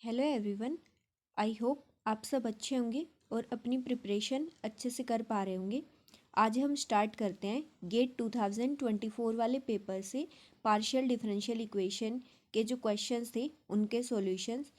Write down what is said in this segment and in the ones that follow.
Hello everyone. I hope आप सब अच्छे होंगे और अपनी प्रिपरेशन अच्छे से कर पा रहे होंगे। आज हम स्टार्ट करते हैं गेट 2024 वाले पेपर से पार्शियल डिफरेंशियल इक्वेशन के जो क्वेश्चंस थे उनके सॉल्यूशंस।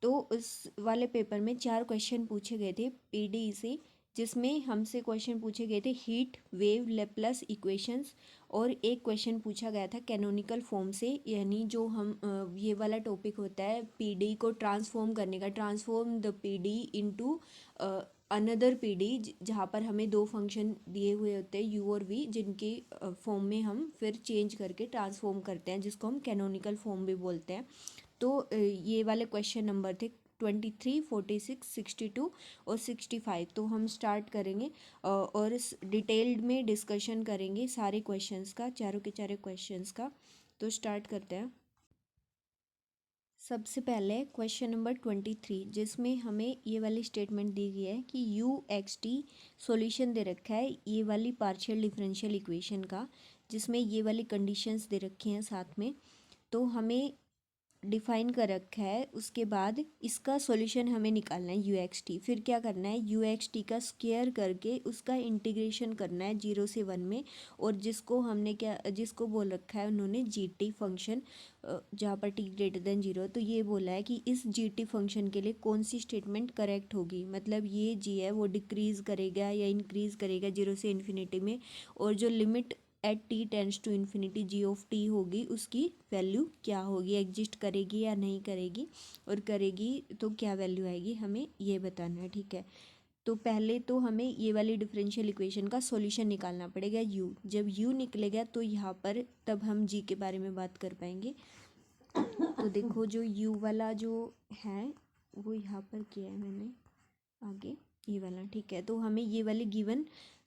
तो उस वाले पेपर में 4 क्वेश्चन पूछे गए थे पीडी से, जिसमें हमसे क्वेश्चन पूछे गए थे हीट वेव लेप्लस इक्वेशंस, और एक क्वेश्चन पूछा गया था कैनोनिकल फॉर्म से, यानी जो हम ये वाला टॉपिक होता है पीडी को ट्रांसफॉर्म करने का, transform the PD into another PD, जहाँ पर हमें दो फंक्शन दिए हुए होते हैं यू और वी, जिनके फॉर्म में हम फिर चेंज करके ट्रांसफॉर्म करते हैं, जिसको हम कैनोनिकल फॉर्म भी बोलते हैं। तो ये वाले क्वेश्चन नंबर थे 23, 46, 62 और 65। तो हम स्टार्ट करेंगे और इस डिटेल्ड में डिस्कशन करेंगे सारे क्वेश्चंस का, चारों के चारों क्वेश्चंस का। तो स्टार्ट करते हैं। सबसे पहले क्वेश्चन नंबर 23, जिसमें हमें ये वाली स्टेटमेंट दी गई है कि यू एक्स टी सोल्यूशन दे रखा है ये वाली पार्शियल डिफरेंशियल इक्वेशन का, जिसमें ये वाली कंडीशंस दे रखी हैं साथ में। तो हमें डिफाइन कर रखा है, उसके बाद इसका सॉल्यूशन हमें निकालना है यू एक्स टी। फिर क्या करना है, यू एक्स टी का स्क्वायर करके उसका इंटीग्रेशन करना है 0 से 1 में, और जिसको बोल रखा है उन्होंने जी टी फंक्शन, जहाँ पर टी ग्रेटर देन 0। तो ये बोला है कि इस जी टी फंक्शन के लिए कौन सी स्टेटमेंट करेक्ट होगी, मतलब ये जी है वो डिक्रीज़ करेगा या इंक्रीज़ करेगा 0 से इन्फिनिटी में, और जो limit at T tends to infinity G of T होगी उसकी वैल्यू क्या होगी, एग्जिस्ट करेगी या नहीं करेगी, और करेगी तो क्या वैल्यू आएगी, हमें ये बताना है। ठीक है, तो पहले तो हमें ये वाली डिफरेंशियल इक्वेशन का सॉल्यूशन निकालना पड़ेगा यू। जब यू निकलेगा तो यहाँ पर तब हम जी के बारे में बात कर पाएंगे। तो देखो जो यू वाला जो है वो यहाँ पर किया है मैंने आगे, ये वाला। ठीक है, तो हमें ये वाली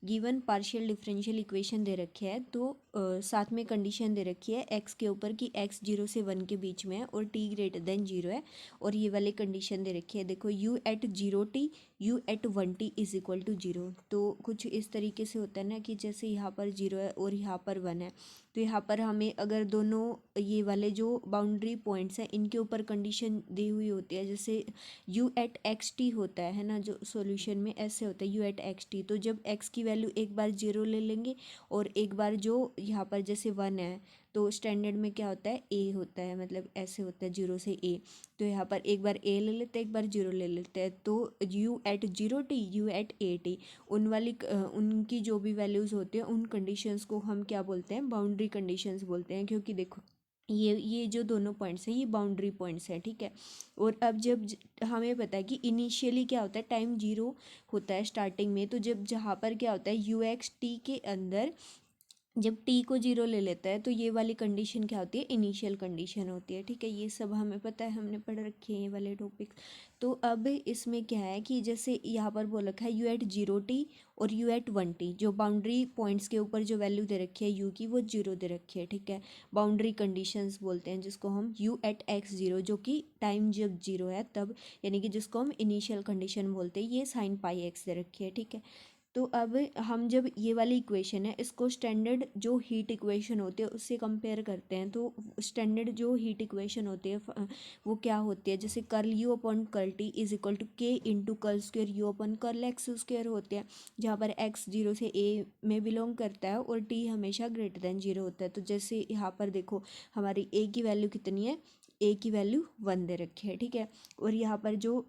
गिवन पार्शियल डिफरेंशियल इक्वेशन दे रखी है। तो साथ में कंडीशन दे रखी है एक्स के ऊपर कि एक्स 0 से 1 के बीच में है और टी ग्रेटर देन 0 है, और ये वाली कंडीशन दे रखी है। देखो U at 0 T, U at 1 T is equal to 0। तो कुछ इस तरीके से होता है ना कि जैसे यहाँ पर 0 है और यहाँ पर 1 है, तो यहाँ पर हमें अगर दोनों ये वाले जो बाउंड्री पॉइंट्स हैं इनके ऊपर कंडीशन दी हुई होती है, जैसे यू एट एक्स टी होता है ना, जो सॉल्यूशन में ऐसे होता है यू एट एक्स टी। तो जब एक्स की वैल्यू एक बार 0 ले लेंगे और एक बार जो यहाँ पर जैसे 1 है, तो स्टैंडर्ड में क्या होता है ए होता है, मतलब ऐसे होता है 0 से ए। तो यहाँ पर एक बार ए ले लेते हैं, एक बार 0 ले लेते हैं। तो U at 0 T, U at a T, उनकी जो भी वैल्यूज़ होती हैं उन कंडीशंस को हम क्या बोलते हैं, बाउंड्री कंडीशंस बोलते हैं। क्योंकि देखो ये जो दोनों पॉइंट्स हैं ये बाउंड्री पॉइंट्स हैं। ठीक है, और अब जब हमें पता है कि इनिशियली क्या होता है, टाइम 0 होता है स्टार्टिंग में। तो जब जहाँ पर क्या होता है यू एक्स टी के अंदर जब टी को 0 ले लेता है, तो ये वाली कंडीशन क्या होती है, इनिशियल कंडीशन होती है। ठीक है, ये सब हमें पता है, हमने पढ़ रखे हैं ये वाले टॉपिक्स। तो अब इसमें क्या है कि जैसे यहाँ पर बोल रखा है यू एट 0 टी और यू एट 1 टी, जो बाउंड्री पॉइंट्स के ऊपर जो वैल्यू दे रखी है यू की वो 0 दे रखी है। ठीक है, बाउंड्री कंडीशंस बोलते हैं जिसको हम, यू एट एक्स 0 जो कि टाइम जब 0 है तब, यानी कि जिसको हम इनिशियल कंडीशन बोलते हैं, ये साइन पाई एक्स दे रखी है। ठीक है, तो अब हम जब ये वाली इक्वेशन है इसको स्टैंडर्ड जो हीट इक्वेशन होती है उससे कंपेयर करते हैं। तो स्टैंडर्ड जो हीट इक्वेशन होती है वो क्या होती है, जैसे curl you upon curl t is equal to k into curl square u upon curl x square होते हैं, जहाँ पर एक्स 0 से ए में बिलोंग करता है और टी हमेशा ग्रेटर देन 0 होता है। तो जैसे यहाँ पर देखो हमारी ए की वैल्यू कितनी है, ए की वैल्यू 1 दे रखी है। ठीक है, और यहाँ पर जो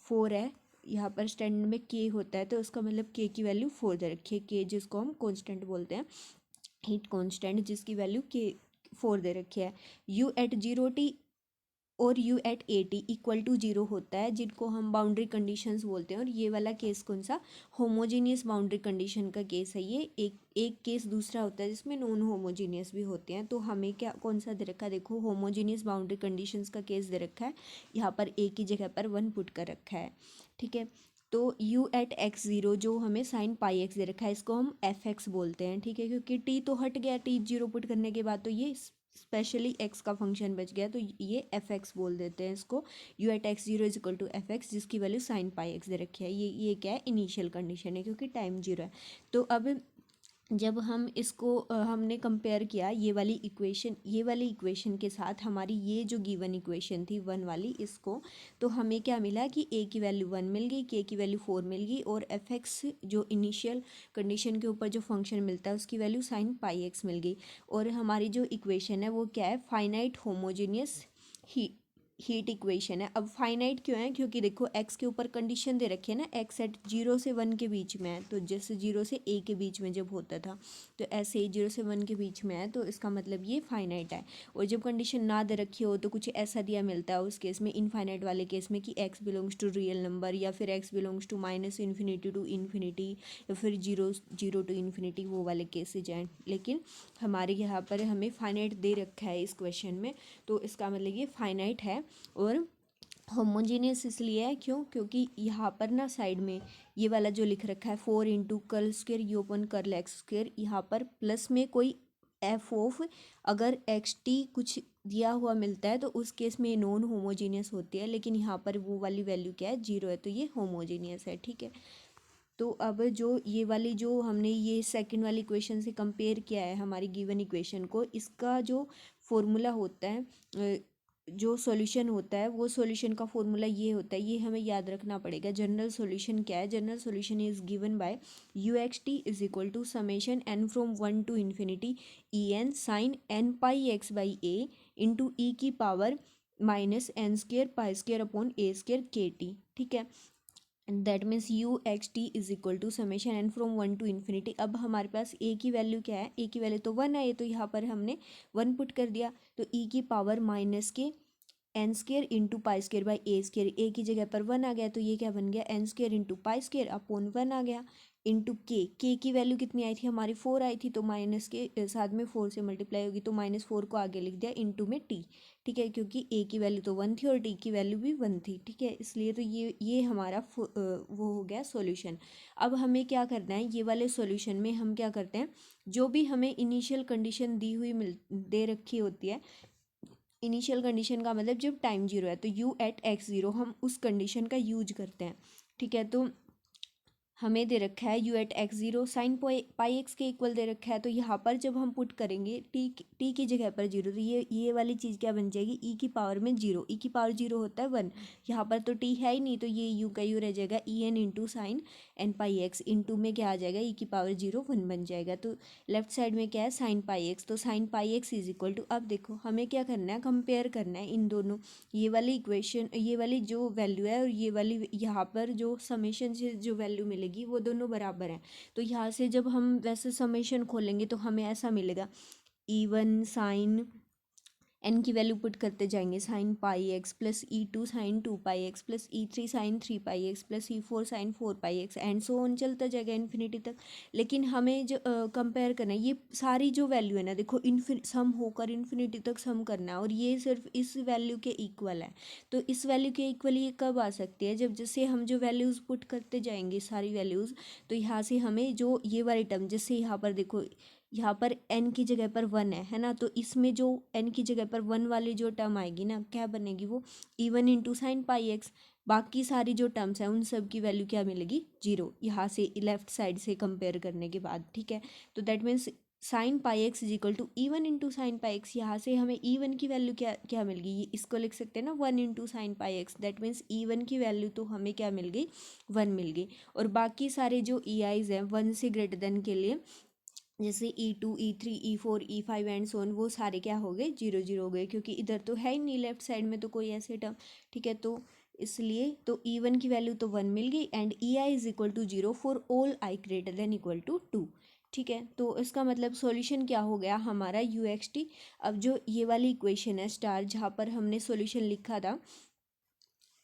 4 है, यहाँ पर स्टैंडर्ड में के होता है तो उसका मतलब के की वैल्यू 4 दे रखी है। के जिसको हम कांस्टेंट बोलते हैं, हीट कांस्टेंट, जिसकी वैल्यू के 4 दे रखी है। यू एट 0 टी और U at a T equal to 0 होता है, जिनको हम बाउंड्री कंडीशंस बोलते हैं। और ये वाला केस कौन सा, होमोजीनियस बाउंड्री कंडीशन का केस है। ये एक केस दूसरा होता है जिसमें नॉन होमोजीनियस भी होते हैं। तो हमें क्या कौन सा दे रखा है, देखो होमोजीनियस बाउंड्री कंडीशंस का केस दे रखा है, यहाँ पर ए की जगह पर 1 पुट कर रखा है। ठीक है, तो यू एट एक्स 0 जो हमें साइन पाई एक्स दे रखा है इसको हम एफ एक्स बोलते हैं। ठीक है, क्योंकि टी तो हट गया, टी 0 पुट करने के बाद, तो ये स्पेशली एक्स का फंक्शन बच गया, तो ये एफ एक्स बोल देते हैं इसको। U at X 0 is equal to F X, जिसकी वैल्यू साइन पाई एक्स दे रखी है। ये क्या है, इनिशियल कंडीशन है क्योंकि टाइम 0 है। तो अब जब हम इसको हमने कंपेयर किया ये वाली इक्वेशन के साथ हमारी ये जो गिवन इक्वेशन थी वन वाली इसको, तो हमें क्या मिला कि ए की वैल्यू 1 मिल गई, के की वैल्यू 4 मिल गई, और एफ एक्स जो इनिशियल कंडीशन के ऊपर जो फंक्शन मिलता है उसकी वैल्यू साइन पाई एक्स मिल गई। और हमारी जो इक्वेशन है वो क्या है, फाइनाइट होमोजेनियस हीट इक्वेशन है। अब फाइनाइट क्यों है, क्योंकि देखो एक्स के ऊपर कंडीशन दे रखी है ना, एक्स एट 0 से 1 के बीच में है, तो जैसे 0 से ए के बीच में जब होता था तो ऐसे ही 0 से 1 के बीच में है, तो इसका मतलब ये फाइनाइट है। और जब कंडीशन ना दे रखी हो तो कुछ ऐसा दिया मिलता है उस केस में, इनफाइनाइट वाले केस में, कि X belongs to real number, या फिर X belongs to minus infinity to infinity, या फिर जीरो टू इन्फिनिटी, वो वाले केसेज हैं। लेकिन हमारे यहाँ पर हमें फाइनाइट दे रखा है इस क्वेश्चन में, तो इसका मतलब ये फाइनाइट है। और होमोजीनियस इसलिए है क्योंकि यहाँ पर ना साइड में ये वाला जो लिख रखा है 4 into curl square you upon curl x square, यहाँ पर प्लस में कोई एफ ऑफ अगर एक्स टी कुछ दिया हुआ मिलता है तो उस केस में नॉन होमोजीनियस होती है, लेकिन यहाँ पर वो वाली वैल्यू क्या है, 0 है, तो ये होमोजीनियस है। ठीक है, तो अब जो ये वाली जो हमने ये सेकंड वाली इक्वेशन से कंपेयर किया है हमारी गिवन इक्वेशन को, इसका जो फॉर्मूला होता है, जो सॉल्यूशन होता है, वो सॉल्यूशन का फॉर्मूला ये होता है, ये हमें याद रखना पड़ेगा। जनरल सॉल्यूशन क्या है, general solution is given by u x T is equal to summation n from 1 to infinity e n sine n pi x by a into e की power minus n square pi square upon a square k t. ठीक है, that means u x T is equal to summation n from 1 to infinity. अब हमारे पास ए की value क्या है, ए की value तो 1 है, ये तो यहाँ पर हमने 1 पुट कर दिया, तो ई की power minus k n square into pi square by a square, a की जगह पर 1 आ गया, तो ये क्या बन गया, N square into pi square upon 1 आ गया, इंटू के की वैल्यू कितनी आई थी हमारी, 4 आई थी, तो माइनस के साथ में 4 से मल्टीप्लाई होगी, तो -4 को आगे लिख दिया इंटू में टी। ठीक है, क्योंकि ए की वैल्यू तो 1 थी और टी की वैल्यू भी 1 थी। ठीक है, इसलिए तो ये हमारा वो हो गया सॉल्यूशन। अब हमें क्या करना है, ये वाले सॉल्यूशन में हम क्या करते हैं, जो भी हमें इनिशियल कंडीशन दी हुई दे रखी होती है, इनिशियल कंडीशन का मतलब जब टाइम 0 है तो यू एट एक्स 0 हम उस कंडीशन का यूज करते हैं। ठीक है, तो हमें दे रखा है U at X 0 sine pi X के इक्वल दे रखा है, तो यहाँ पर जब हम पुट करेंगे टी की जगह पर 0, तो ये वाली चीज़ क्या बन जाएगी, ई की पावर में 0, ई की पावर 0 होता है 1, यहाँ पर तो टी है ही नहीं, तो ये यू का यू रह जाएगा, e n into sine n pi x into में क्या आ जाएगा, ई की पावर 0 1 बन जाएगा, तो लेफ्ट साइड में क्या है साइन पाई एक्स, तो sine pi X is equal to, अब देखो हमें क्या करना है, कंपेयर करना है इन दोनों, ये वाली इक्वेशन, ये वाली जो वैल्यू है और ये वाली यहाँ पर जो समेशन से जो वैल्यू मिलेगी वो दोनों बराबर हैं, तो यहाँ से जब हम वैसे समेशन खोलेंगे तो हमें ऐसा मिलेगा, E1 साइन एन की वैल्यू पुट करते जाएंगे, sine pi X plus E2 sine 2 pi X plus E3 sine 3 pi X plus E4 sine 4 pi X and so on चलता जाएगा इन्फिनिटी तक। लेकिन हमें जो कंपेयर करना है, ये सारी जो वैल्यू है ना, देखो सम होकर इन्फिनिटी तक सम करना है, और ये सिर्फ इस वैल्यू के इक्वल है, तो इस वैल्यू के इक्वल ये कब आ सकती है, जब जैसे हम जो वैल्यूज़ पुट करते जाएंगे सारी वैल्यूज़, तो यहाँ से हमें जो ये वाली टर्म, जैसे यहाँ पर देखो, यहाँ पर n की जगह पर 1 है ना, तो इसमें जो n की जगह पर 1 वाली जो टर्म आएगी ना, क्या बनेगी वो, E1 into sine pi x, बाकी सारी जो टर्म्स हैं उन सब की वैल्यू क्या मिलेगी, 0, यहाँ से लेफ्ट साइड से कंपेयर करने के बाद। ठीक है, तो that means sine pi X is equal to E1 into sine pi X, यहाँ से हमें E1 की वैल्यू क्या क्या मिल गई, ये इसको लिख सकते हैं ना 1 into sine pi x, that means E1 की वैल्यू तो हमें क्या मिल गई, 1 मिल गई, और बाकी सारे जो ई आईज हैं 1 से ग्रेटर देन के लिए, जैसे E2 E3 E4 E5 and सोन, वो सारे क्या हो गए, 0 0 हो गए, क्योंकि इधर तो है ही नहीं लेफ्ट साइड में तो कोई ऐसे टर्म। ठीक है, तो इसलिए तो E1 की वैल्यू तो 1 मिल गई, and EI is equal to 0 for all I greater than equal to 2। ठीक है, तो इसका मतलब सॉल्यूशन क्या हो गया हमारा यू एक्स टी। अब जो ये वाली इक्वेशन है स्टार, जहाँ पर हमने सॉल्यूशन लिखा था,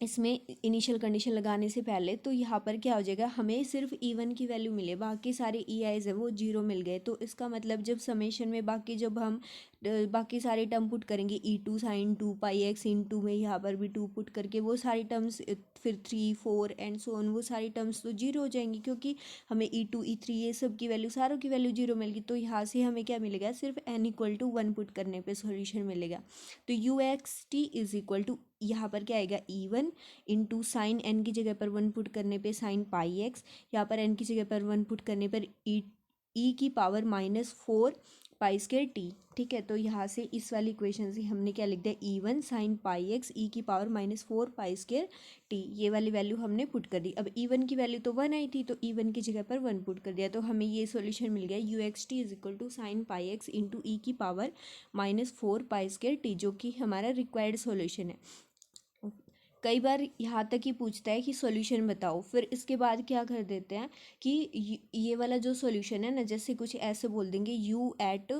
इसमें इनिशियल कंडीशन लगाने से पहले, तो यहाँ पर क्या हो जाएगा, हमें सिर्फ E1 की वैल्यू मिले, बाकी सारे ई आईज है वो 0 मिल गए, तो इसका मतलब जब समेशन में बाकी जब हम बाकी सारे टर्म पुट करेंगे, E2 sine 2 pi X into में यहाँ पर भी 2 पुट करके, वो सारी टर्म्स फिर 3 4 एंड सो ऑन, वो सारी टर्म्स तो 0 हो जाएंगी, क्योंकि हमें E2 E3 ये सब की वैल्यू, सारों की वैल्यू 0 मिल गई, तो यहाँ से हमें क्या मिलेगा, सिर्फ n इक्वल टू 1 पुट करने पे सॉल्यूशन मिलेगा, तो U x T is equal to, यहाँ पर क्या आएगा, E1 इंटू साइन एन की जगह पर 1 पुट करने पे साइन पाई एक्स, यहाँ पर एन की जगह पर 1 पुट करने पर ई की पावर -4 पाई स्क्वायर टी। ठीक है, तो यहाँ से इस वाली इक्वेशन से हमने क्या लिख दिया, E1 साइन पाई एक्स ई की पावर -4 पाई स्क्वायर टी, ये वाली वैल्यू हमने पुट कर दी। अब E1 की वैल्यू तो 1 आई थी, तो E1 की जगह पर 1 पुट कर दिया, तो हमें ये सॉल्यूशन मिल गया UXT is equal to sine pi x into e की पावर -4 पाई स्क्वायर टी, जो कि हमारा रिक्वायर्ड सॉल्यूशन है। कई बार यहाँ तक ही पूछता है कि सॉल्यूशन बताओ, फिर इसके बाद क्या कर देते हैं कि ये वाला जो सॉल्यूशन है ना, जैसे कुछ ऐसे बोल देंगे U एट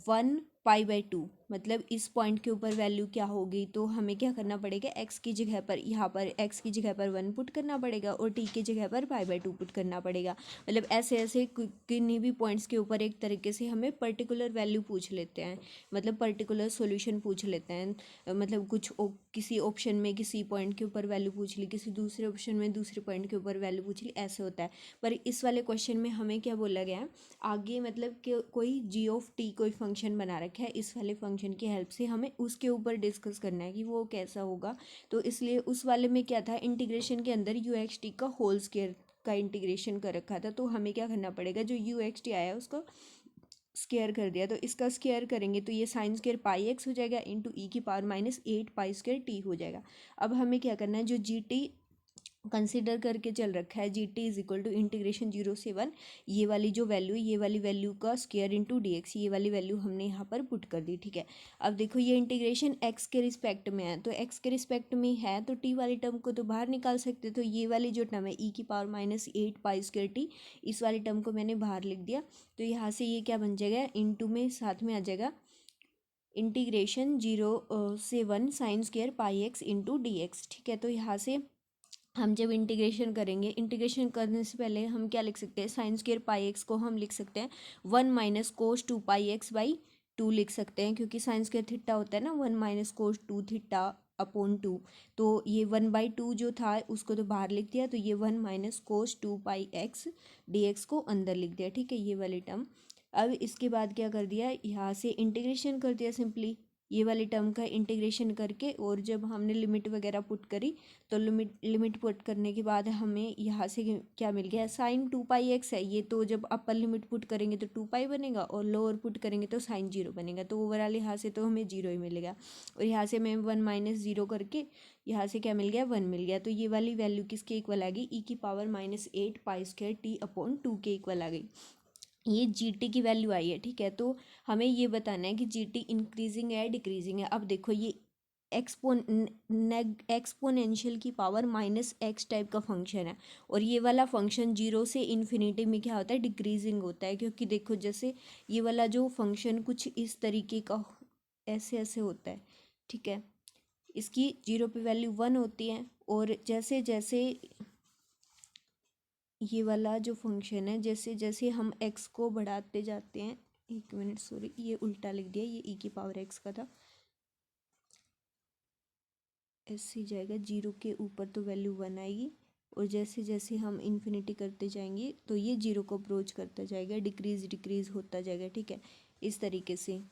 1π/2, मतलब इस पॉइंट के ऊपर वैल्यू क्या होगी, तो हमें क्या करना पड़ेगा, x की जगह पर, यहाँ पर x की जगह पर 1 पुट करना पड़ेगा और t की जगह पर π/2 पुट करना पड़ेगा। मतलब ऐसे ऐसे किन्हीं भी पॉइंट्स के ऊपर एक तरीके से हमें पर्टिकुलर वैल्यू पूछ लेते हैं, मतलब पर्टिकुलर सॉल्यूशन पूछ लेते हैं। मतलब कुछ किसी ऑप्शन में किसी पॉइंट के ऊपर वैल्यू पूछ ली, किसी दूसरे ऑप्शन में दूसरे पॉइंट के ऊपर वैल्यू पूछ ली, ऐसे होता है। पर इस वाले क्वेश्चन में हमें क्या बोला गया है, आगे मतलब कि कोई g कोई फंक्शन बना रखा है, इस वाले फंक्शन की हेल्प से हमें उसके ऊपर डिस्कस करना है कि वो कैसा होगा। तो इसलिए उस वाले में क्या था, इंटीग्रेशन के अंदर UXT का होल स्क्वायर का इंटीग्रेशन कर रखा था, तो हमें क्या करना पड़ेगा, जो UXT आया उसको स्क्वायर कर दिया, तो इसका स्क्वायर करेंगे तो ये साइन स्क्वायर पाई एक्स हो जाएगा इंटू ई की पावर -8 पाई स्क्वायर टी हो जाएगा। अब हमें क्या करना है, जो GT कंसिडर करके चल रखा है, GT is equal to integration 0 से 1, ये वाली जो वैल्यू, ये वाली वैल्यू का स्क्वायर इंटू DX, ये वाली वैल्यू हमने यहाँ पर पुट कर दी। ठीक है, अब देखो ये इंटीग्रेशन x के रिस्पेक्ट में है, तो x के रिस्पेक्ट में है तो t वाली टर्म को तो बाहर निकाल सकते, तो ये वाली जो टर्म है e की पावर -8 पाई स्क्वायर टी, इस वाली टर्म को मैंने बाहर लिख दिया। तो यहाँ से ये क्या बन जाएगा, इंटू में साथ में आ जाएगा इंटीग्रेशन 0 से 1 sine square pi x into DX। ठीक है, तो यहाँ से हम जब इंटीग्रेशन करेंगे, इंटीग्रेशन करने से पहले हम क्या लिख सकते हैं, साइन स्क्वायर पाई एक्स को हम लिख सकते हैं 1 minus cos 2 pi x by 2 लिख सकते हैं, क्योंकि साइन स्क्वायर थीटा होता है ना 1 माइनस कोस 2 थीटा अपॉन 2, तो ये 1/2 जो था उसको तो बाहर लिख दिया, तो ये 1 minus cos 2 pi x DX को अंदर लिख दिया। ठीक है, ये वाली टर्म। अब इसके बाद क्या कर दिया, यहाँ से इंटीग्रेशन कर दिया सिंपली, ये वाली टर्म का इंटीग्रेशन करके, और जब हमने लिमिट वगैरह पुट करी तो लिमिट पुट करने के बाद हमें यहाँ से क्या मिल गया, साइन 2πx है ये, तो जब अपर लिमिट पुट करेंगे तो 2π बनेगा और लोअर पुट करेंगे तो साइन 0 बनेगा, तो ओवरऑल यहाँ से तो हमें 0 ही मिलेगा। और यहाँ से मैं 1 माइनस 0 करके यहाँ से क्या मिल गया, 1 मिल गया, तो ये वाली वैल्यू किसके इक्वल आ गई, ई की power -8 pi square T upon 2 के इक्वल आ गई। ये GT की वैल्यू आई है। ठीक है, तो हमें ये बताना है कि GT इंक्रीजिंग है डिक्रीजिंग है। अब देखो ये एक्सपोनेंशियल की पावर -x टाइप का फंक्शन है, और ये वाला फंक्शन 0 से इन्फिनिटी में क्या होता है, डिक्रीजिंग होता है, क्योंकि देखो जैसे ये वाला जो फंक्शन कुछ इस तरीके का ऐसे ऐसे होता है। ठीक है, इसकी 0 पे वैल्यू 1 होती है, और जैसे जैसे ये वाला जो फंक्शन है, जैसे जैसे हम x को बढ़ाते जाते हैं, एक मिनट सॉरी ये उल्टा लिख दिया, ये e की पावर x का था, ऐसे ही जाएगा, 0 के ऊपर तो वैल्यू 1 आएगी, और जैसे जैसे हम इन्फिनिटी करते जाएंगे तो ये 0 को अप्रोच करता जाएगा, डिक्रीज डिक्रीज होता जाएगा। ठीक है, इस तरीके से।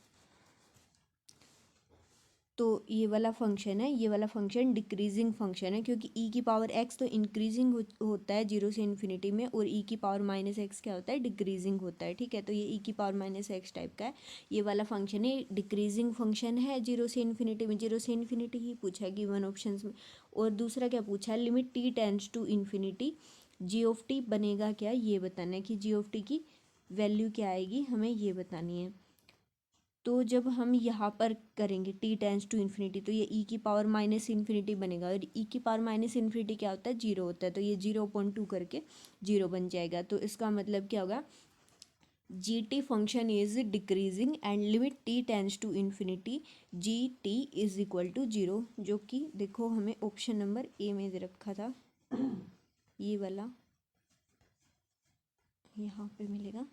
तो ये वाला फंक्शन है, ये वाला फंक्शन डिक्रीजिंग फंक्शन है, क्योंकि e की पावर x तो इंक्रीजिंग होता है 0 से इन्फिनिटी में, और e की पावर -x क्या होता है, डिक्रीजिंग होता है। ठीक है, तो ये e की पावर -x टाइप का है, ये वाला फंक्शन है, डिक्रीजिंग फंक्शन है 0 से इन्फिनिटी में, 0 से इन्फिनिटी ही पूछा है गिवन ऑप्शन में। और दूसरा क्या पूछा है, limit t tends to infinity g बनेगा क्या, ये बताना है कि g की वैल्यू क्या आएगी, हमें ये बतानी है। तो जब हम यहाँ पर करेंगे t टेंस टू इन्फिनिटी, तो ये e की पावर -इन्फिनिटी बनेगा, और e की पावर -इन्फिनिटी क्या होता है, 0 होता है, तो ये 0.2 करके 0 बन जाएगा। तो इसका मतलब क्या होगा, GT function is decreasing and limit t tends to infinity GT is equal to 0, जो कि देखो हमें ऑप्शन नंबर ए में दे रखा था, ये वाला यहाँ पे मिलेगा,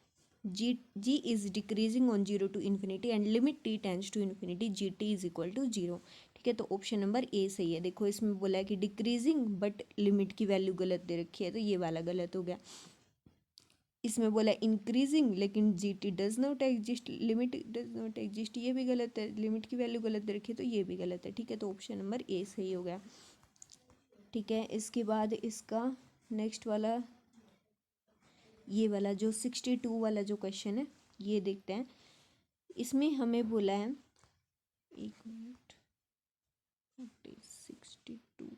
g is decreasing on 0 to infinity and limit t tends to infinity GT is equal to 0। ठीक है, तो ऑप्शन नंबर ए सही है। देखो इसमें बोला है कि डिक्रीजिंग बट लिमिट की वैल्यू गलत दे रखी है, तो ये वाला गलत हो गया। इसमें बोला इंक्रीजिंग लेकिन GT does not exist, limit does not exist, ये भी गलत है, लिमिट की वैल्यू गलत दे रखी है, तो ये भी गलत है। ठीक है, तो ऑप्शन नंबर ए सही हो गया। ठीक है, इसके बाद इसका नेक्स्ट वाला ये वाला जो 62 वाला जो क्वेश्चन है ये देखते हैं। इसमें हमें बोला है, एक minute, 62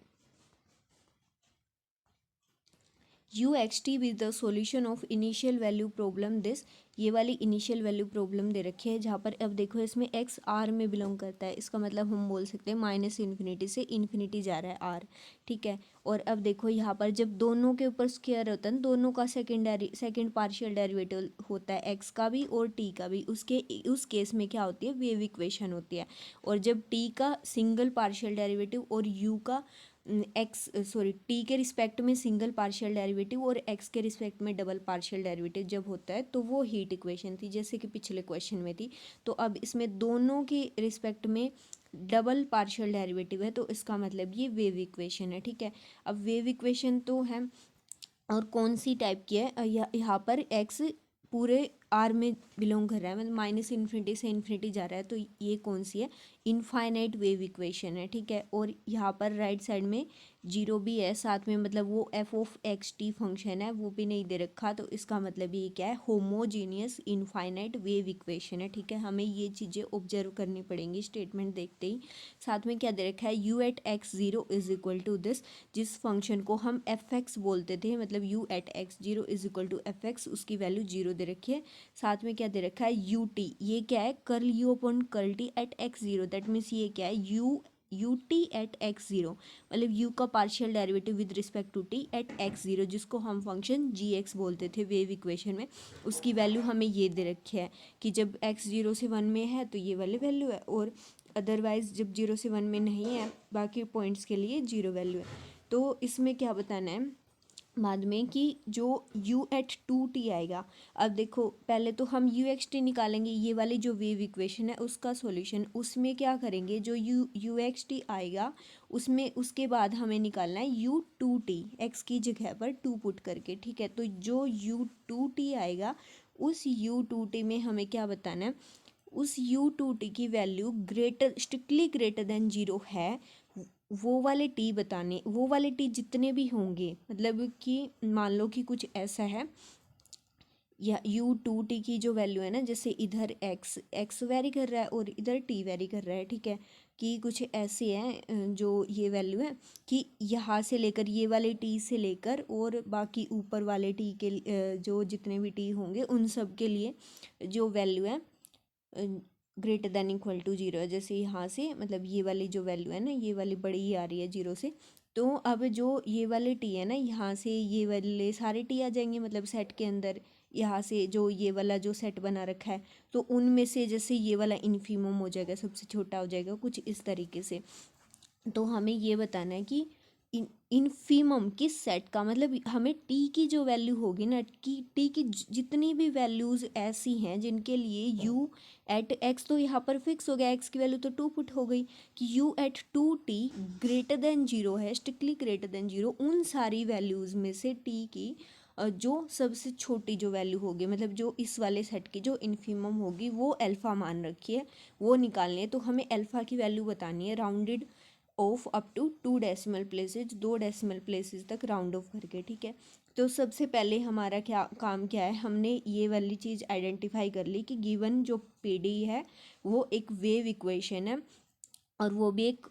UXT with the solution of initial value problem this. ये वाली इनिशियल वैल्यू प्रॉब्लम दे रखी है जहाँ पर अब देखो इसमें x r में बिलोंग करता है, इसका मतलब हम बोल सकते हैं माइनस इन्फिनिटी से इन्फिनिटी जा रहा है r, ठीक है। और अब देखो यहाँ पर जब दोनों के ऊपर स्क्वायर होता है, दोनों का सेकेंड पार्शियल डेरिवेटिव होता है x का भी और t का भी, उस केस में क्या होती है, वेव इक्वेशन होती है। और जब t का सिंगल पार्शियल डेरिवेटिव और u का टी के रिस्पेक्ट में सिंगल पार्शियल डेरिवेटिव और एक्स के रिस्पेक्ट में डबल पार्शियल डेरिवेटिव जब होता है तो वो हीट इक्वेशन थी, जैसे कि पिछले क्वेश्चन में थी। तो अब इसमें दोनों के रिस्पेक्ट में डबल पार्शियल डेरिवेटिव है, तो इसका मतलब ये वेव इक्वेशन है, ठीक है। अब वेव इक्वेशन तो है, और कौन सी टाइप की है, यहाँ पर एक्स पूरे आर में बिलोंग कर रहा है, मतलब माइनस इन्फिनिटी से इन्फिनिटी जा रहा है, तो ये कौन सी है, इनफाइनाइट वेव इक्वेशन है, ठीक है। और यहाँ पर राइट साइड में जीरो भी है साथ में, मतलब वो F of x T function है वो भी नहीं दे रखा, तो इसका मतलब ये क्या है, होमोजीनियस इनफाइनाइट वेव इक्वेशन है, ठीक है। हमें ये चीज़ें ऑब्जर्व करनी पड़ेंगी स्टेटमेंट देखते ही। साथ में क्या दे रखा है, U at X zero is equal to this, जिस फंक्शन को हम एफ एक्स बोलते थे, मतलब U at X zero is equal to F X, उसकी वैल्यू जीरो दे रखी है। साथ में क्या दे रखा है, यू टी, ये क्या है, curl you upon curl T at X zero, that means ये क्या है, U T at X zero, मतलब यू का partial derivative with respect to T at X zero, जिसको हम फंक्शन जी एक्स बोलते थे वेव इक्वेशन में, उसकी वैल्यू हमें ये दे रखी है कि जब एक्स जीरो से वन में है तो ये वाली वैल्यू है, और अदरवाइज जब जीरो से वन में नहीं है बाकी पॉइंट्स के लिए जीरो वैल्यू है। तो इसमें क्या बताना है बाद में कि जो u एट टू टी आएगा, अब देखो पहले तो हम यू एक्स टी निकालेंगे, ये वाली जो वेव इक्वेशन है उसका सॉल्यूशन, उसमें क्या करेंगे, जो यू एक्स टी आएगा उसमें उसके बाद हमें निकालना है यू टू टी, एक्स की जगह पर टू पुट करके, ठीक है। तो जो यू टू टी आएगा उस यू टू टी में हमें क्या बताना है, उस यू टू टी की value strictly greater than zero है, वो वाले टी बताने, वो वाले टी जितने भी होंगे, मतलब कि मान लो कि कुछ ऐसा है, या यू टू टी की जो वैल्यू है ना, जैसे इधर एक्स वेरी कर रहा है और इधर टी वेरी कर रहा है, ठीक है, कि कुछ ऐसे हैं जो ये वैल्यू है कि यहाँ से लेकर ये वाले टी से लेकर और बाकी ऊपर वाले टी के जो जितने भी टी होंगे उन सब के लिए जो वैल्यू है greater than equal to zero है। जैसे यहाँ से मतलब ये वाली जो वैल्यू है ना, ये वाली बड़ी ही आ रही है जीरो से, तो अब जो ये वाले टी है ना, यहाँ से ये वाले सारे टी आ जाएंगे, मतलब सेट के अंदर यहाँ से जो ये वाला जो सेट बना रखा है, तो उनमें से जैसे ये वाला इन्फीमम हो जाएगा, सबसे छोटा हो जाएगा, कुछ इस तरीके से। तो हमें ये बताना है कि इनफीमम किस सेट का, मतलब हमें टी की जो वैल्यू होगी ना, कि टी की जितनी भी वैल्यूज़ ऐसी हैं जिनके लिए यू एट एक्स, तो यहाँ पर फिक्स हो गया, एक्स की वैल्यू तो टू पुट हो गई, कि U at two T greater than zero है, स्ट्रिक्टली ग्रेटर देन जीरो, उन सारी वैल्यूज़ में से टी की जो सबसे छोटी जो वैल्यू होगी, मतलब जो इस वाले सेट की जो इन्फीमम होगी वो अल्फ़ा मान रखी है, वो निकालनी है। तो हमें अल्फ़ा की वैल्यू बतानी है rounded off up to 2 decimal places, 2 decimal places तक राउंड ऑफ करके, ठीक है। तो सबसे पहले हमारा क्या काम क्या है, हमने ये वाली चीज़ आइडेंटिफाई कर ली कि गिवन जो पीडी है वो एक वेव इक्वेशन है, और वो भी एक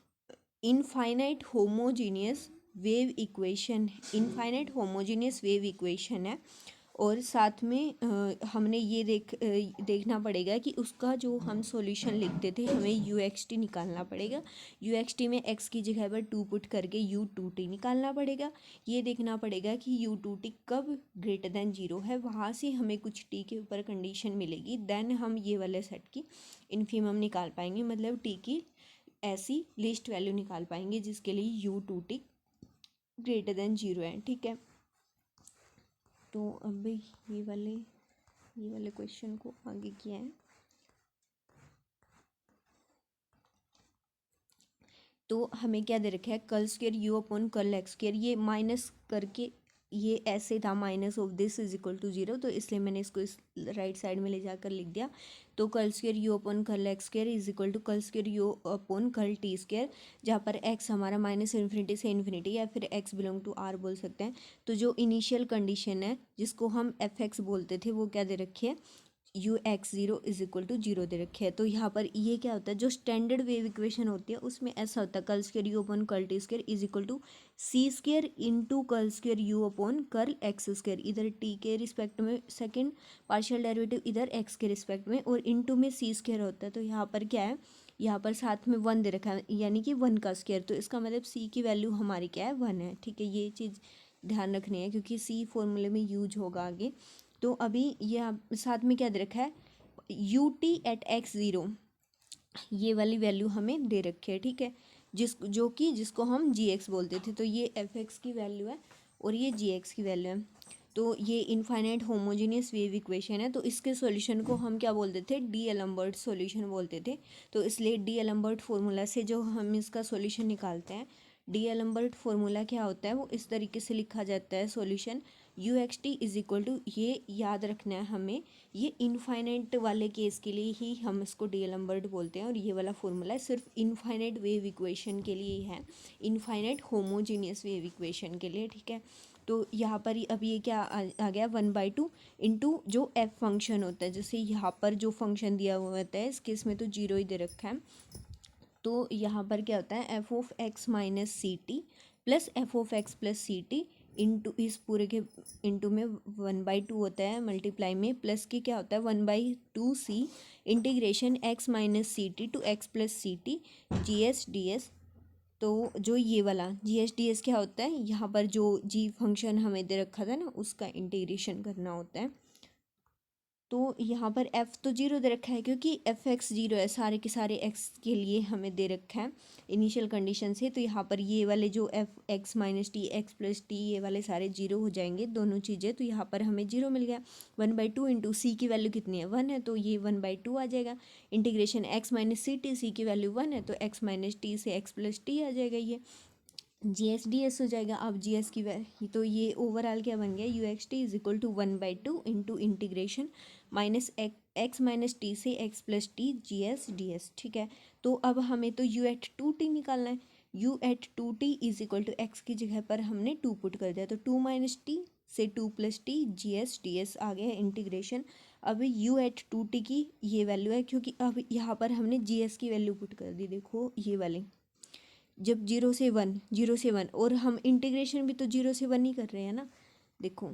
infinite homogeneous wave equation, infinite homogeneous wave equation है। और साथ में हमने ये देखना पड़ेगा कि उसका जो हम सॉल्यूशन लिखते थे हमें यू एक्स टी निकालना पड़ेगा, यू एक्स टी में एक्स की जगह पर टू पुट करके यू टू टी निकालना पड़ेगा। ये देखना पड़ेगा कि यू टू टी कब ग्रेटर देन जीरो है, वहाँ से हमें कुछ टी के ऊपर कंडीशन मिलेगी, देन हम ये वाले सेट की इन्फीमम निकाल पाएंगे, मतलब टी की ऐसी लिस्ट वैल्यू निकाल पाएंगे जिसके लिए U to T greater than zero है, ठीक है। तो अब ये वाले क्वेश्चन को आगे किया है। तो हमें क्या दे रखा है, curl square U upon curl X square, ये माइनस करके ये ऐसे था minus of this is equal to 0, तो इसलिए मैंने इसको इस राइट साइड में ले जाकर लिख दिया। तो curl square U upon curl X square is equal to curl square U upon curl T square, जहाँ पर एक्स हमारा माइनस इन्फिनिटी से इन्फिनिटी या फिर एक्स बिलोंग टू आर बोल सकते हैं। तो जो इनिशियल कंडीशन है जिसको हम एफ एक्स बोलते थे वो क्या दे रखी है, u x zero is equal to zero दे रखे है। तो यहाँ पर ये क्या होता है, जो स्टैंडर्ड वेव इक्वेशन होती है उसमें ऐसा होता है curl square U upon curl T square is equal to C square into curl square U upon curl X square, इधर टी के रिस्पेक्ट में सेकंड पार्शियल डेरिवेटिव इधर एक्स के रिस्पेक्ट में, और इंटू में सी स्क्वायर होता है। तो यहाँ पर क्या है, यहाँ पर साथ में वन दे रखा है यानी कि वन का स्क्वायर, तो इसका मतलब सी की वैल्यू हमारी क्या है, वन है। ठीक है, ये चीज़ ध्यान रखनी है क्योंकि सी फॉर्मूले में यूज होगा आगे। तो अभी ये साथ में क्या दे रखा है, U T at X zero, ये वाली वैल्यू हमें दे रखी है। ठीक है, जिसको हम जी एक्स बोलते थे। तो ये एफ एक्स की वैल्यू है और ये जी एक्स की वैल्यू है। तो ये इनफाइनाइट होमोजीनियस वेव इक्वेशन है। तो इसके सॉल्यूशन को हम क्या बोलते थे, डी एलम्बर्ट सॉल्यूशन बोलते थे। तो इसलिए डी एलम्बर्ट फार्मूला से जो हम इसका सॉल्यूशन निकालते हैं, डी एलम्बर्ट फार्मूला क्या होता है वो इस तरीके से लिखा जाता है, solution U x T is equal to, ये याद रखना है हमें, ये इनफाइनाइट वाले केस के लिए ही हम इसको डी एलम्बर्ट बोलते हैं। और ये वाला फार्मूला सिर्फ इनफाइनाइट वेव इक्वेशन के लिए ही है, इनफाइनाइट होमोजीनियस वेव इक्वेशन के लिए। ठीक है, तो यहाँ पर अब ये क्या आ गया, 1/2 इंटू जो एफ फंक्शन होता है, जैसे यहाँ पर जो फंक्शन दिया हुआ होता है इस केस में तो जीरो ही दे रखा है। तो यहाँ पर क्या होता है, F of X minus C T plus F of X plus C T into, इस पूरे के इंटू में 1/2 होता है मल्टीप्लाई में, प्लस के क्या होता है 1/2 c integration x minus C t to x plus C t g s d s. तो जो ये वाला जी एस डी एस क्या होता है, यहाँ पर जो जी फंक्शन हमें दे रखा था ना उसका इंटीग्रेशन करना होता है। तो यहाँ पर f तो जीरो दे रखा है क्योंकि एफ एक्स जीरो है, सारे के सारे x के लिए हमें दे रखा है इनिशियल कंडीशन से। तो यहाँ पर ये वाले जो F x minus T x plus T ये वाले सारे जीरो हो जाएंगे दोनों चीज़ें। तो यहाँ पर हमें जीरो मिल गया। 1/2 इंटू सी की वैल्यू कितनी है, 1 है, तो ये 1/2 आ जाएगा। इंटीग्रेशन एक्स माइनस सी टी, सी की वैल्यू 1 है तो एक्स माइनस टी से एक्स प्लस टी आ जाएगा, ये जी एस डी एस हो जाएगा। अब जी एस की वैल्यू, तो ये ओवरऑल क्या बन गया, u x T is equal to 1/2 into integration minus x minus t से x plus t g s d s. ठीक है, तो अब हमें तो यू एट टू टी निकालना है। U at two T is equal to X की जगह पर हमने 2 पुट कर दिया, तो 2 माइनस टी से 2 plus t g s d s आ गया है इंटीग्रेशन। अब यू एट टू टी की ये वैल्यू है क्योंकि अब यहाँ पर हमने जी एस की वैल्यू पुट कर दी, देखो ये वाली, जब 0 से 1 और हम इंटीग्रेशन भी तो 0 से 1 ही कर रहे हैं ना, देखो।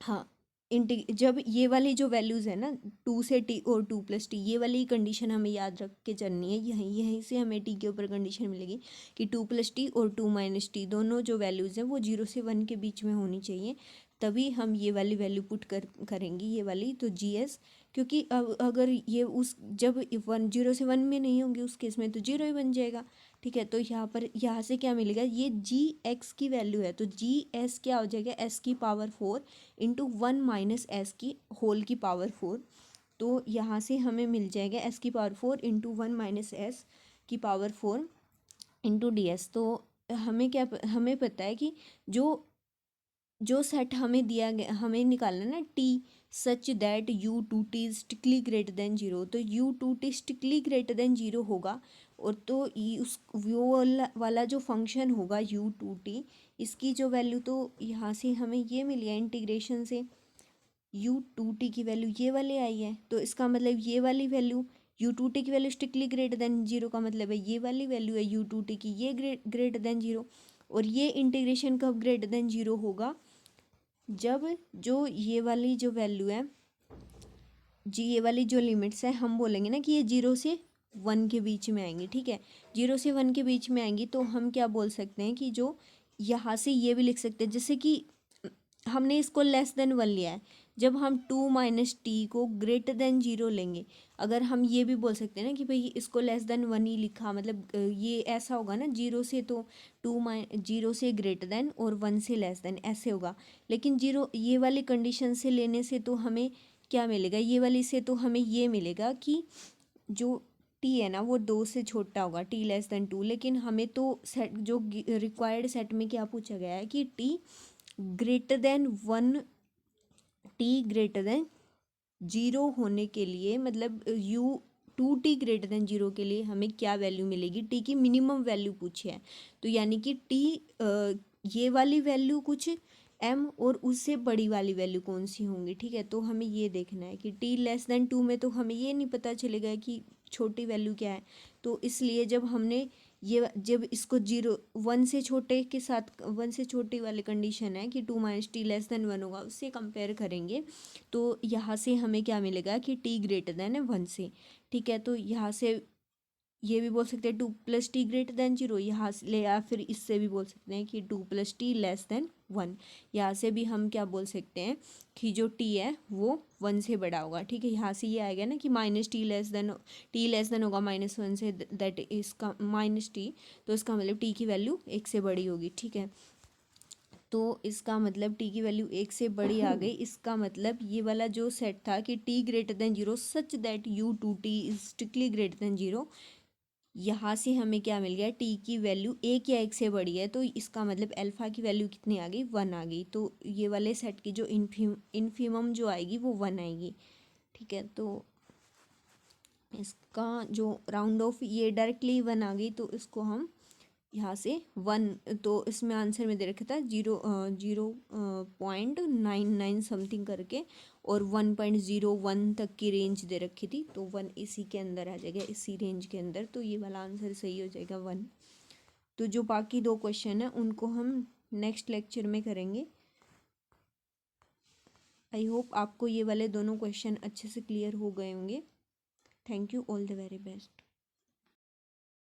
हाँ, जब ये वाली जो वैल्यूज़ है ना 2 से टी और 2 प्लस टी, ये वाली कंडीशन हमें याद रख के चलनी है। यहीं यहीं से हमें टी के ऊपर कंडीशन मिलेगी कि 2 प्लस टी और 2 माइनस टी दोनों जो वैल्यूज़ हैं वो 0 से 1 के बीच में होनी चाहिए, तभी हम ये वाली वैल्यू पुट करेंगे ये वाली। तो जी एस, क्योंकि अब अगर ये उस जब 0 से 1 में नहीं होंगे उस केस में तो जीरो ही बन जाएगा। ठीक है, तो यहाँ पर यहाँ से क्या मिलेगा, ये जी एक्स की वैल्यू है तो जी एस क्या हो जाएगा, एस की पावर 4 इंटू 1 माइनस एस की होल की पावर 4। तो यहाँ से हमें मिल जाएगा एस की पावर 4 इंटू 1 माइनस एस की पावर 4 इंटू डी एस। तो हमें पता है कि जो सेट हमें दिया गया, हमें निकालना है ना t such that u to t strictly greater than zero, तो u to t strictly greater than zero होगा। और तो उस वो वाला जो फंक्शन होगा यू टू टी, इसकी जो वैल्यू तो यहाँ से हमें ये मिली है इंटीग्रेशन से, यू टू टी की वैल्यू ये वाली आई है। तो इसका मतलब ये वाली वैल्यू यू टू टी की value strictly greater than zero का मतलब है ये वाली वैल्यू है यू टू टी की, ये ग्रेटर देन जीरो। और ये इंटीग्रेशन कब ग्रेटर देन जीरो होगा, जब जो ये वाली जो वैल्यू है जी, ये वाली जो लिमिट्स है हम बोलेंगे ना कि ये 0 से 1 के बीच में आएंगी। ठीक है, 0 से 1 के बीच में आएंगी तो हम क्या बोल सकते हैं कि जो यहाँ से ये भी लिख सकते हैं, जैसे कि हमने इसको लेस देन 1 लिया है, जब हम 2 माइनस टी को ग्रेटर देन जीरो लेंगे, अगर हम ये भी बोल सकते हैं ना कि भाई इसको लेस देन 1 ही लिखा, मतलब ये ऐसा होगा ना, 0 से तो 0 से ग्रेटर देन और 1 से लेस देन ऐसे होगा। लेकिन जीरो ये वाली कंडीशन से लेने से तो हमें क्या मिलेगा, ये वाली से तो हमें ये मिलेगा कि जो टी है ना वो 2 से छोटा होगा, टी लेस देन 2। लेकिन हमें तो सेट जो रिक्वायर्ड सेट में क्या पूछा गया है कि T greater then 1, T greater then 0 होने के लिए, मतलब यू 2t ग्रेटर देन 0 के लिए हमें क्या वैल्यू मिलेगी, टी की मिनिमम वैल्यू पूछी है। तो यानी कि टी ये वाली वैल्यू कुछ m और उससे बड़ी वाली वैल्यू कौन सी होंगी, ठीक है। तो हमें ये देखना है कि t लेस देन 2 में तो हमें ये नहीं पता चलेगा कि छोटी वैल्यू क्या है। तो इसलिए जब इसको 1 से छोटे के साथ, 1 से छोटी वाली कंडीशन है कि 2 माइनस टी लेस देन 1 होगा, उससे कंपेयर करेंगे। तो यहाँ से हमें क्या मिलेगा कि टी ग्रेटर देन है 1 से, ठीक है। तो यहाँ से ये भी बोल सकते हैं 2 प्लस टी ग्रेटर देन 0, यहाँ से ले, या फिर इससे भी बोल सकते हैं कि 2 प्लस टी लेस देन 1। यहाँ से भी हम क्या बोल सकते हैं कि जो टी है वो 1 से बड़ा होगा, ठीक है। यहाँ से ये आएगा ना कि माइनस टी लेस देन होगा -1 से, दैट इसका माइनस टी, तो इसका मतलब टी की वैल्यू 1 से बड़ी होगी, ठीक है। तो इसका मतलब टी की वैल्यू 1 से बड़ी आ गई। इसका मतलब ये वाला जो सेट था कि T greater then 0 such that u2t is strictly greater then 0, यहाँ से हमें क्या मिल गया, टी की वैल्यू 1 या 1 से बड़ी है, तो इसका मतलब अल्फ़ा की वैल्यू कितनी आ गई, 1 आ गई। तो ये वाले सेट की जो इन्फीमम जो आएगी वो 1 आएगी, ठीक है। तो इसका जो राउंड ऑफ ये डायरेक्टली 1 आ गई, तो इसको हम यहाँ से 1, तो इसमें आंसर में दे रखा था 0.99 समथिंग करके, और 1.01 तक की रेंज दे रखी थी, तो 1 इसी के अंदर आ जाएगा, इसी रेंज के अंदर। तो ये वाला आंसर सही हो जाएगा 1। तो जो बाकी 2 क्वेश्चन हैं उनको हम नेक्स्ट लेक्चर में करेंगे। आई होप आपको ये वाले दोनों क्वेश्चन अच्छे से क्लियर हो गए होंगे। Thank you, all the very best.